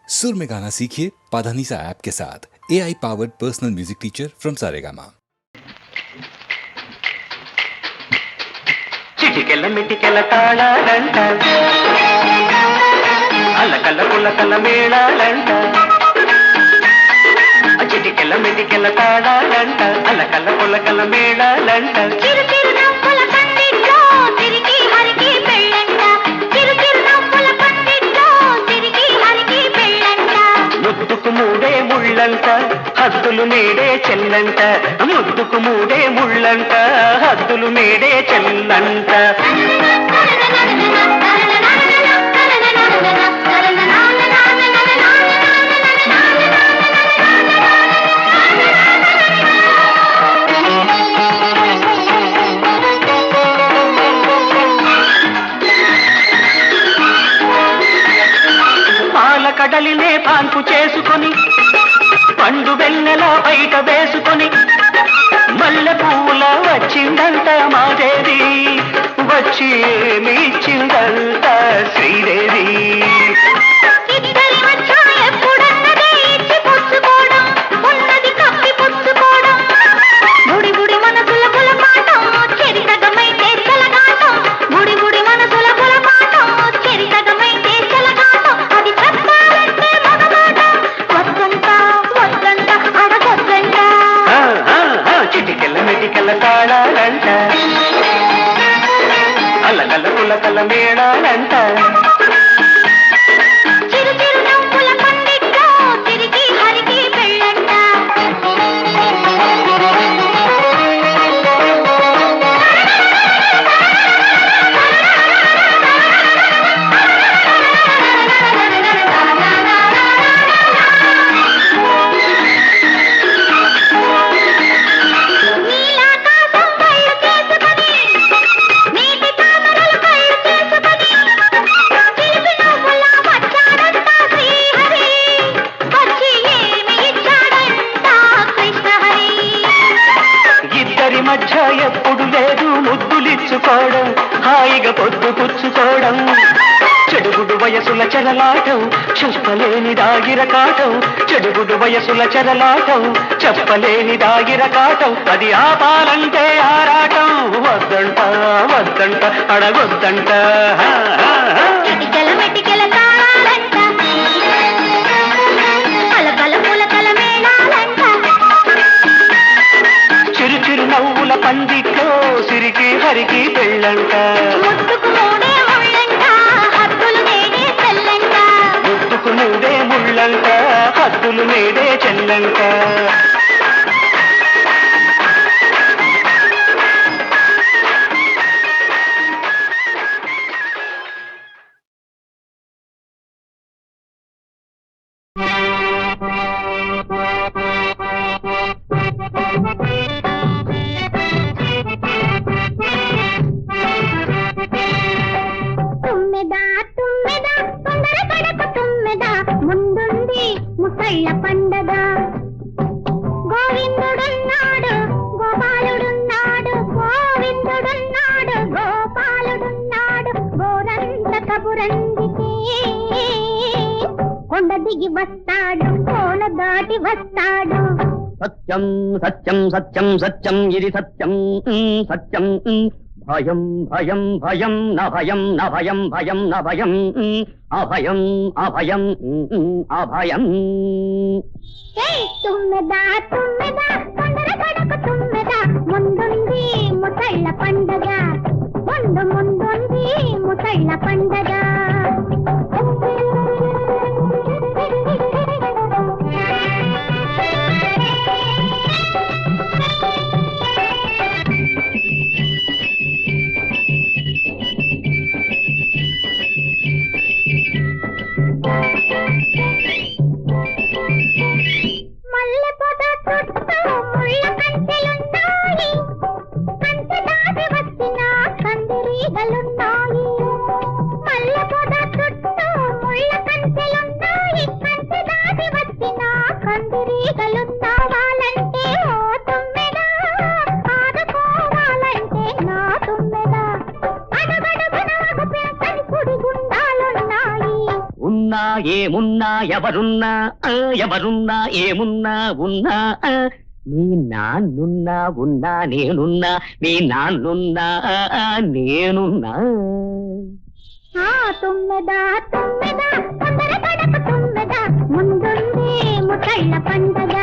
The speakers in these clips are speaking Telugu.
सुर में गाना सीखिए पाधानीसा ऐप के साथ AI powered personal music teacher from Saregama. చిటికెళ్ళ మిటికెళ్ళ తాళాలంట అల్లకల్ల పుల్లకల్ల మేళాలంట చిటికెళ్ళ మిటికెళ్ళ తాళాలంట అల్లకల్ల పుల్లకల్ల మేళాలంట చిరు చిరు నవ్వుల పందిట్లో తిరిగి హరికి పెళ్ళంట చిరు చిరు నవ్వుల పందిట్లో తిరిగి హరికి పెళ్ళంట ముద్దుకు మూడే ముళ్ళంట హద్దులు మేడే చెల్లంట ముద్దుకు మూడే ముళ్ళంట హద్దులు మేడే చెల్లంట కడలినే పాన్పు చేసుకొని పండు వెన్నెల బయట వేసుకొని మల్లె పువ్వుల వచ్చిందంట మాదేవి వచ్చి ఏమి ఇచ్చిందంట శ్రీదేవి తాళాలంట అల్లకల్ల పుల్లకల్ల మేళాలంట చిరు చిరు నవ్వుల పందిట్లో తిరిగి హరికి పెళ్ళంట మధ్య ఎప్పుడు లేదు ముద్దులిచ్చుకోవడం హాయిగా పొద్దు పుచ్చుకోవడం చెడుగుడు వయసుల చెరలాటం చెప్పలేని దాగిరకాటం చెడుగుడు వయసుల చెరలాటం చెప్పలేని దాగిరకాటం అది ఆపాలంటే ఆరాటం వద్దంట వద్దంట అడగొద్దంట చిరు చిరు నవ్వుల పందిట్లో సిరికి హరికి పెళ్ళంట ముద్దుకు మూడే ముళ్ళంట హద్దులు మేడే చెల్లంట ముద్దుకు మూడే ముళ్ళంట హద్దులు మేడే చెల్లంట ముసళ్ళ పండగ గోవిందుడున్నాడు గోపాలుడున్నాడు గోవిందుడున్నాడు గోపాలుడున్నాడు గోరంత కబురందితే కొండ దిగి వస్తాడు కోన దాటి వస్తాడు సత్యం సత్యం సత్యం సత్యం ఇది సత్యం సత్యం భయం భయం భయం న భయం న భయం భయం న భయం అభయం అభయం అభయం తుమ్మెదా తుమ్మెదా కొండల కడకు తుమ్మెదా ముందుంది ముసళ్ళ పండగ ముందు ముందుంది ముసళ్ళ పండగ మల్లె పొద చుట్టూ ముళ్ళ కంచెలున్నాయి కంచె దాటి వచ్చిన కందిరీగలున్నాయి మల్లె పొద చుట్టూ ఎవరున్నా ఎవరున్నా ఎవరున్నా ఏమున్నా ఉన్నా మీ నాన్నున్నా ఉన్నా నేనున్నా మీ నాన్నున్నా నేనున్నా. తుమ్మెదా తుమ్మెదా తొందర పడకు తుమ్మెదా, ముందుంది ముసళ్ళ పండగ,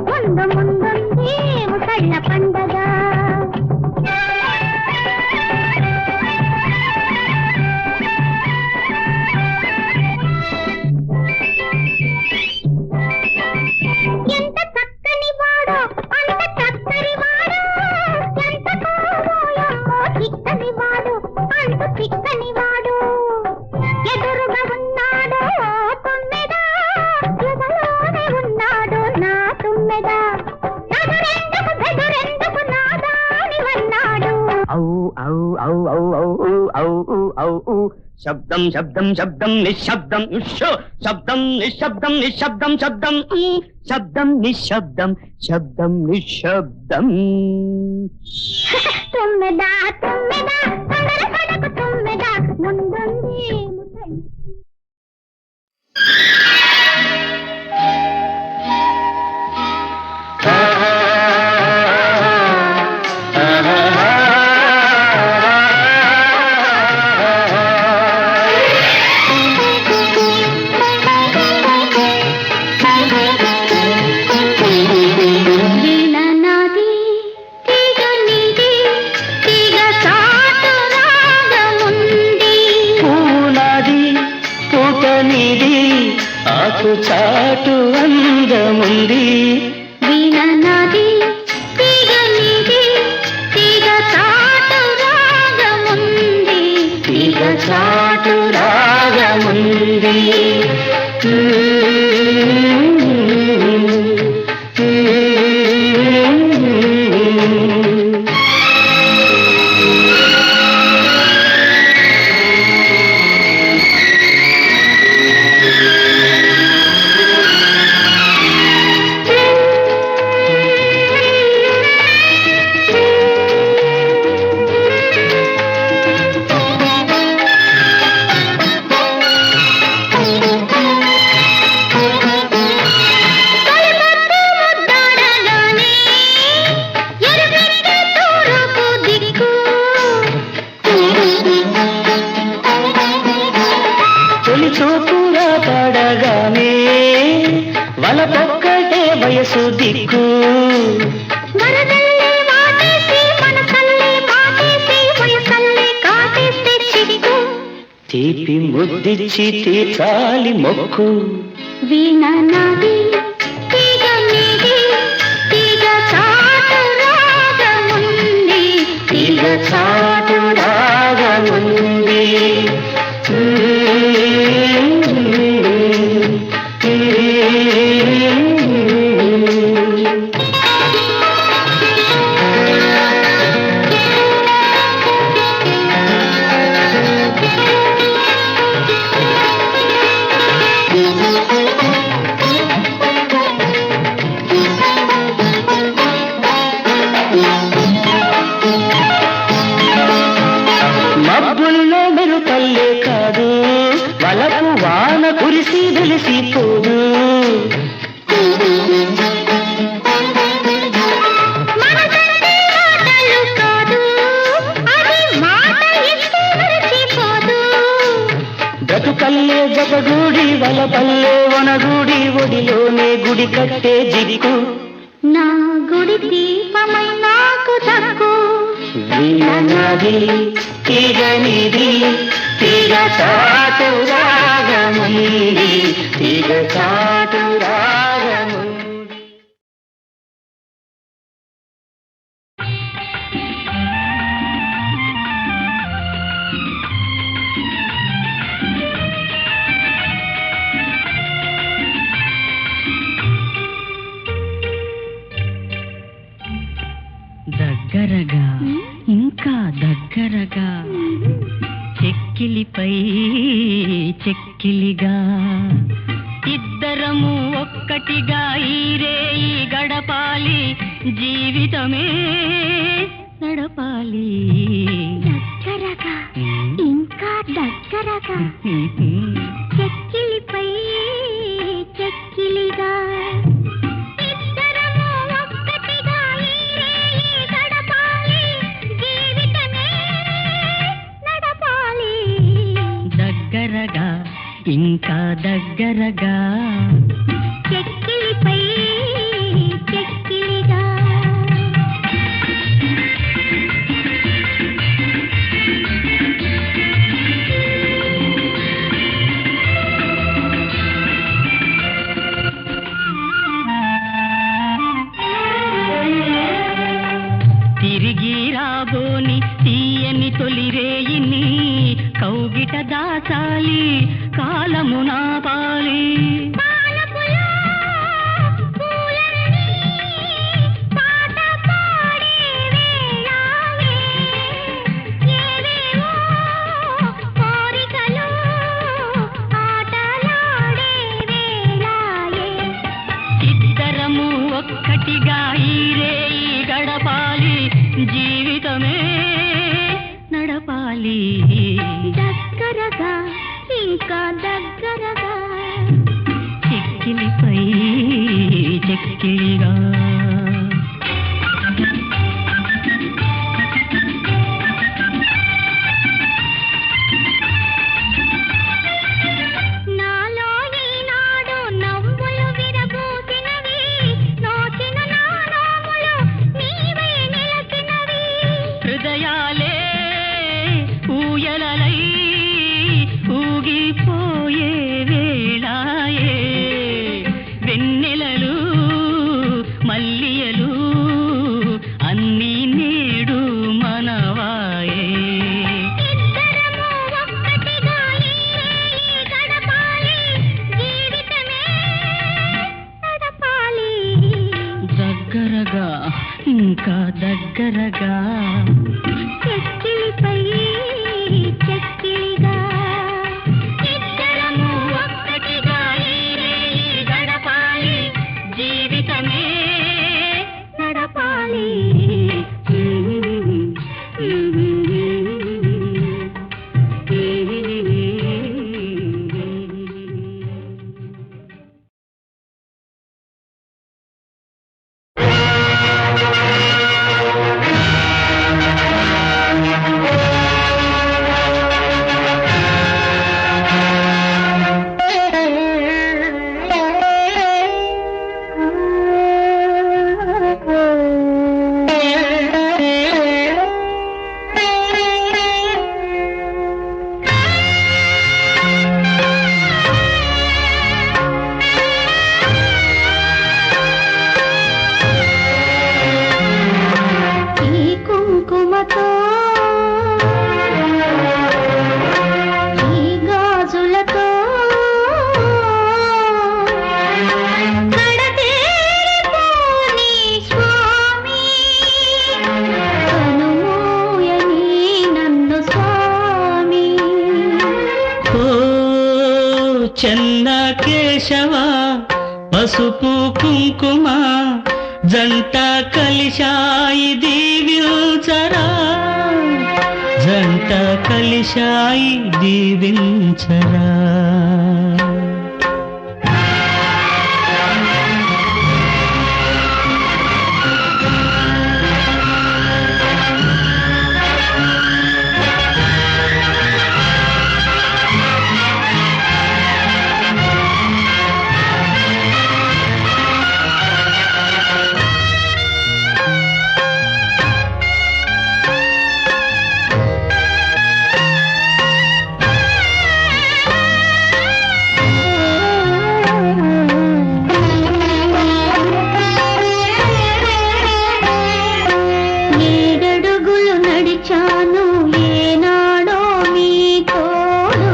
ముందు ముందుంది ముసళ్ళ పండగ. ఎంత చక్కని వాడో అంత చక్కని వాడు, ఎంత కోవోయమ్మో చిక్కని వాడు అంత చిక్కని వాడు. ఎదురుగా ఉన్నాడు తుమ్మెదా, ఎదలోనే ఉన్నాడు నా తుమ్మెదా, నదురెందుకు బెదురెందుకు నాదానివన్నాడు. ఔ ఔ ఔ ఔ ఔ ఔ ఔ. శబ్దం శబ్దం శబ్దం నిశ్శబ్దం శబ్దం నిశ్శబ్దం నిశ్శబ్దం శబ్దం శబ్దం నిశ్శబ్దం శబ్దం నిశ్శబ్దం. తుమ్మెదా తుమ్మెదా తొందర పడకు తుమ్మెదా, ముందుంది ముసళ్ళ. చాటు అందముంది వీణ నాది తీగ నీది, తీగ చాటు రాగముంది, తీగ చాటు రాగముంది. చూపురా పడగానే వలపొక్కటే వయసు దిక్కు, వరదల్లే వాటేసి మనసల్లే మాటేసి వయసల్లే కాటేస్తే చిక్కు, తీపి ముద్దిచ్చి తీర్చాలి మొక్కు. వీణ నాది తీగ నీది, తీగ చాటు రాగముంది, తీగ చాటు రాగముంది. మబ్బుల్లో మెరుపల్లే కాదు, వలపు వాన కురిసి వెలిసిపోదు. మనసంటే మాటలు కాదు, అది మాట ఇస్తే మరచిపోదు. బ్రతుకల్లే జగగూడి వలపల్లే వనగూడి ఒడిలోనే గుడి కట్టే జిడికు, నా గుడి దీపమై నాకు దక్కు. వీణ నాది తీగ నీది, తీగ చాటు రాగముంది, తీగ చాటు రాగముంది. దగ్గరగా ఇంకా దగ్గరగా, చెక్కిలిపై చెక్కిలిగా, ఇద్దరము ఒక్కటిగా ఈరేయి గడపాలి, జీవితమే నడపాలి. దగ్గరగా ఇంకా దగ్గరగా, చెక్కిలిపై దగ్గరగా చెక్కిలిపై చెక్కిలిగా తిరిగి రాబోని తీయని తొలిరేయిని కౌగిట దాచాలి కాలము నాపాలి పాలపులో పూలన్నీ పాట పాడే వేళాయే ఏవేవో కోరికలు ఆటలాడే వేళాయే ఇద్దరము ఒక్కటిగా ఈ రేయి గడపాలి జీవితమే నడపాలి దగ్గరగా ఇంకా దగ్గరగా చెక్కిలిపై చెక్కిలిగా నాలో ఈనాడు నవ్వులు విరబూసినవి నోచిన నా నోములు నీవే నిలచినవి హృదయాలే ఊయలలై ఊగిపోయే వేళాయే వెన్నెలలు మల్లియలు అన్నీ నేడు మనవాయే ఇద్దరము ఒక్కటిగా ఈ రేయి గడపాలి జీవితమే నడపాలి దగ్గరగా ఇంకా దగ్గరగా చెక్కిలిపై చెక్కిలిగా ఇద్దరము ఒక్కటిగా ఈ రేయి గడపాలి జీవితమే నడపాలి ఈ కుంకుమతో ఈ గాజులతో కడతేరిపోని స్వామి కనుమూయని నన్ను స్వామి ఓ చెన్న కేశవ పసుపు కుంకుమ జంట కలిశాయి దీవించరా జంట కలిశాయి దీవించరా ఏడడుగులు నడిచాను ఏనాడో మీ తోడు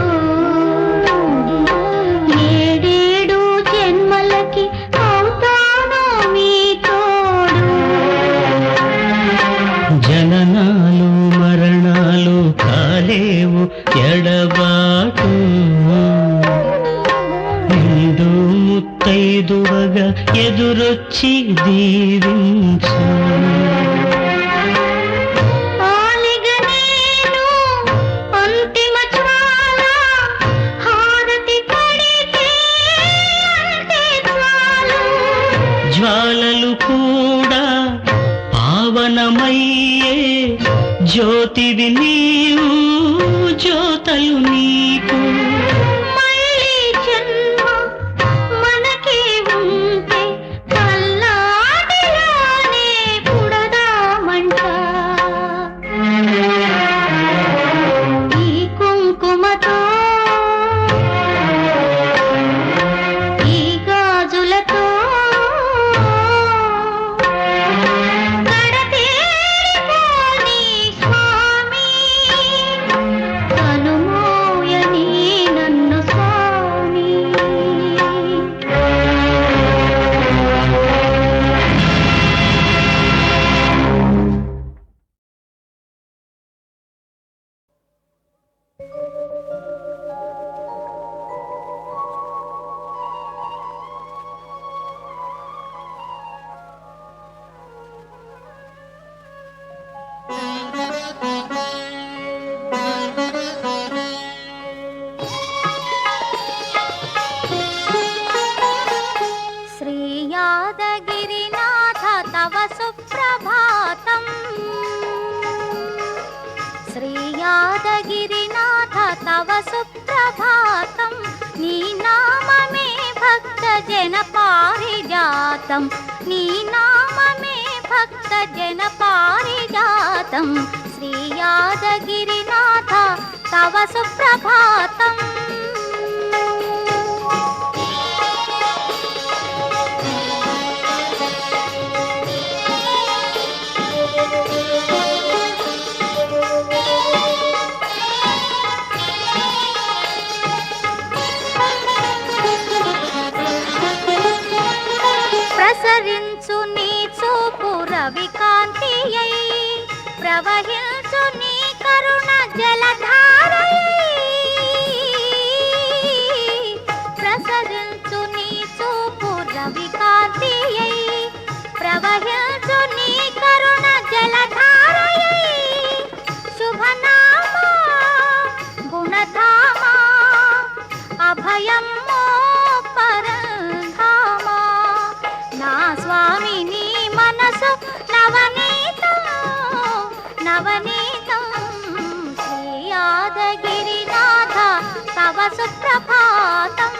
ఏడేడు జన్మలకి అవుతాను మీ తోడు జననాలు మరణాలు కాలేవు ఎడబాటు నిండు ముత్తైదువగా ఎదురొచ్చి దీవించు ఆలిగ నేను అంతిమ జ్వాల హారతి పడితే అంతే చాలు జ్వాలలు కూడా పావనమయ్యే జ్యోతివి నీవు జ్యోతలు నీకు మళ్ళీ జన్మ సుప్రభాతం నీ నామమే భక్త జన పారిజాతం నీ నామమే భక్త జన పారిజాతం శ్రీ యాదగిరినాథ తవ సుప్రభాతం ప్రసరించు నీ చూపు రవికాంతి అయి ప్రవహించు నీ కరుణ జలధారయై ప్రసరించు నీ చూపు రవికాంతి అయి ప్రవహించు నీ కరుణ జలధారయై శుభనామా గుణధామా అభయం పరంధామా నా స్వామి నీ మనసు నవనీతం నవనీతం శ్రీ యాదగిరినాథ తవ సుప్రభాతం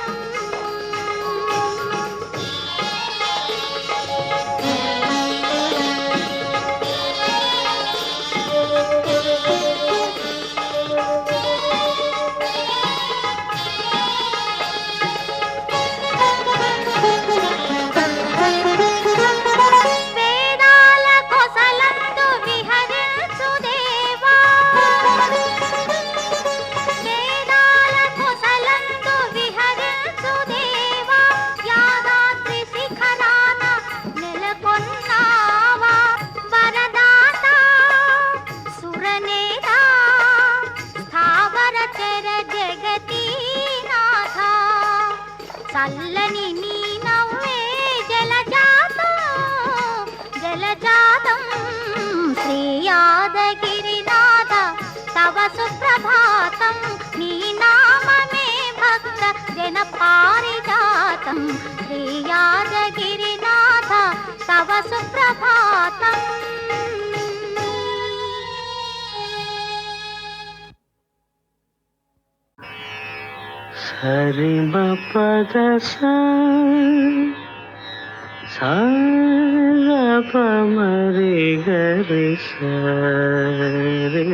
వేదాల కొసలందు విహరించు దేవా వేదాల కొసలందు విహరించు దేవా యాదాద్రి శిఖరాన నెలకొన్నావా వరదాత సురనేత స్థావర చర జగతీనాథ చల్లని నీ నవ్వే జలజాతం జలజాతం శ్రీ యాదగిరినాథ తవ సుప్రభాతం నీ నామమే భక్త జన పారిజాతం శ్రీ యాదగిరినాథ తవ సుప్రభాతం సరి మ పద సారప మరి గరి సరి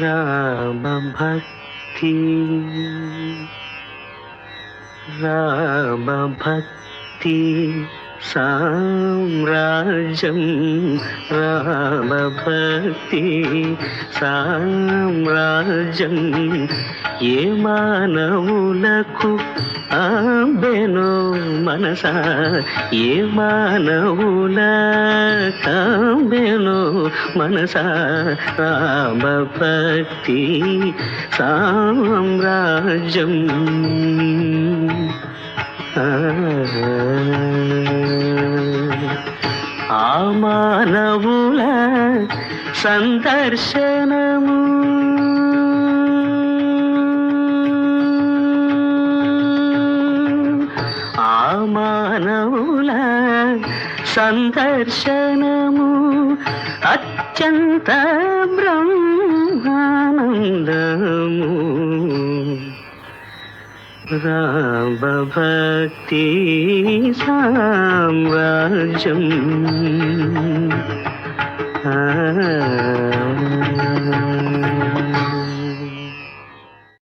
రామ భక్తి రామ భక్తి సామ్రాజ్యం రామ భక్తి సామ్రాజ్యం ఏ మానవులకు ఆంబెనో మనసా ఏ మానవుల కాంబెనో మనసా రామ భక్తి సామ్రాజ్యం ఆ మానవుల సందర్శనము ఆ మానవుల సందర్శనము అత్యంత బ్రహ్మానందము రామ భక్తి సామ్రాజ్యం